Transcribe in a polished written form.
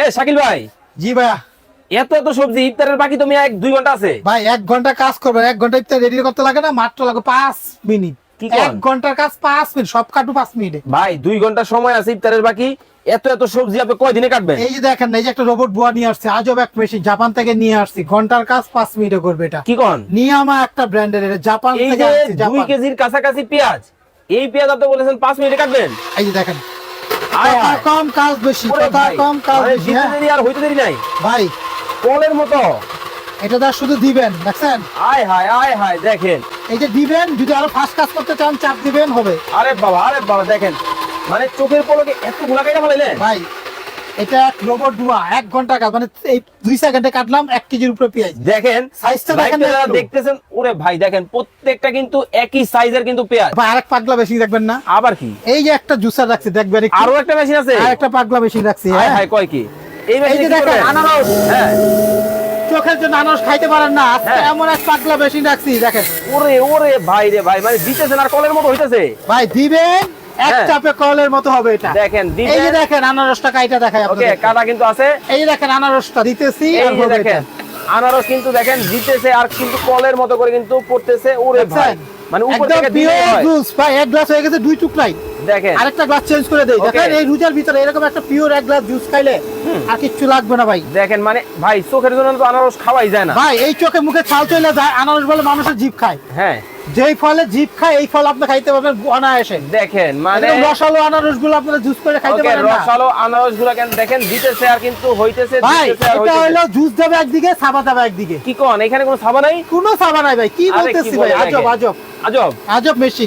এ শাকিল ভাই, জি ভাইয়া। এত এত সবজি, ইফতারের বাকি তুমি 1-2 ঘন্টা আছে ভাই 1 ঘন্টা কাজ করবেন, 1 ঘন্টা ইফতার রেডি করতে লাগে না, মাত্র লাগে 5 মিনিট। কি কন? 1 ঘন্টার কাজ 5 মিনিট, সব কাটু 5 মিনিটে। ভাই 2 ঘন্টা সময় আছে ইফতারের বাকি, এত এত সবজি আপনি কয় দিনে কাটবেন? এই যে দেখেন, এই যে একটা রোবট বুয়া নিয়ে আসছে, আজব এক মেশিন, জাপান থেকে নিয়ে আসছি, ঘন্টার কাজ 5 মিনিটে করবে এটা। কি কোন? নিয়ামা একটা ব্র্যান্ডের, এটা জাপান এই থেকে যে আসছে, 2 জাপান। কেজির কাছাকাছি পেঁয়াজ, এই পেঁয়াজ আপনি বলেছেন 5 মিনিটে কাটবেন? এই যে দেখেন, আয় কথা হায়। কম কাজ বেশি, ওরে কথা ভাই, কম কাজ মানে বেশি। দিতে হ্যাঁ দেরি আর হইতে দেরি নাই, ভাই, কলের মতো। এটা দা শুধু দিবেন, দেখছেন? আয় হায় দেখেন। এই যে দিবেন, যদি আরো ফাস্ট কাজ করতে চান চাপ দিবেন, হবে। আরে বাবা দেখেন, মানে চোখের পলকে এত গুলা কাটা ফেলাইলেন ভাই এটা রোবট বুয়া, 1 ঘন্টা কাজ, মানে এই 2 সেকেন্ডে কাটলাম 1 কেজির উপরে পেঁয়াজ। দেখেন সাইজটা লাইভটা দেখেন না যারা একটু? দেখতেছেন, ওরে ভাই দেখেন প্রত্যেকটা কিন্তু একই সাইজের কিন্তু পেঁয়াজ। ভাই আরেক পাগলা মেশিন দেখবেন না? আবার কি এই যে একটা জুসার রাখছি, দেখবেন একটু। আরো একটা মেশিন আছে? আর একটা পাগলা মেশিন রাখছি। হায় হ্যাঁ হায়, কয় কি এই এই মেশিন? যে দেখেন আনারস, হ্যাঁ, চোখের জন্য আনারস খাইতে পারেন না, আজকে হ্যাঁ। এমন এক পাগলা মেশিন রাখছি, দেখেন। ওরে ভাই রে ভাই, মানে দিতেছেন আর কলের মতো হইতেছে। ভাই দিবেন, এক হ্যাঁ। চাপে কলের মতো হবে এটা। দেখেন এই যে দিবেন। দেখেন আনারসটা কাইটা দেখাই ওকে, আপনাদের। কাটা কিন্তু আছে। এই যে দেখেন আনারসটা দিতেছি, এই আর যে হবে দেখেন এটা। আনারস কিন্তু দেখেন দিতেছে আর কিন্তু কলের মতো করে কিন্তু পড়তেছে। ওরে ভাই, দেখছেন? মানে উপর একদম থেকে দিলে পিওর হয়। জুস। ভাই এক গ্লাস হয়ে গেছে 2 টুকরাই, দেখেন আরেকটা গ্লাস চেঞ্জ করে দেই। Okay. দেখেন এই রুজার ভিতরে এরকম একটা পিওর এক গ্লাস জুস খাইলে আর কিচ্ছু লাগবে না ভাই। দেখেন, মানে ভাই চোখের জন্য তো আনারস খাওয়াই যায় না। ভাই এই চোখে মুখে ছাল চলে যায়, আনারস বলে মানুষের জিভ খায়। হ্যাঁ যেই ফলে জিভ খায়, এই ফল আপনি খাইতে পারবেন অনায়াসে। দেখেন, মানে এরকম রসালো আনারস গুলো আপনারা জুস করে খাইতে ওকে, পারেন না। রসালো আনারস গুলা কেন দেখেন দিতেছে আর কিন্তু হইতেছে, ভাই দিতেছে আর এটা হইতেছে। হলো জুস দেবে একদিকে, সাবা দেবে একদিকে। কি কোন, এখানে কোনো সাবা নাই? কোনো সাবা নাই ভাই, কি আরে কি বলতেছি ভাই, বলে আজব দেখেন। আজব আজব। আজব মেশিন।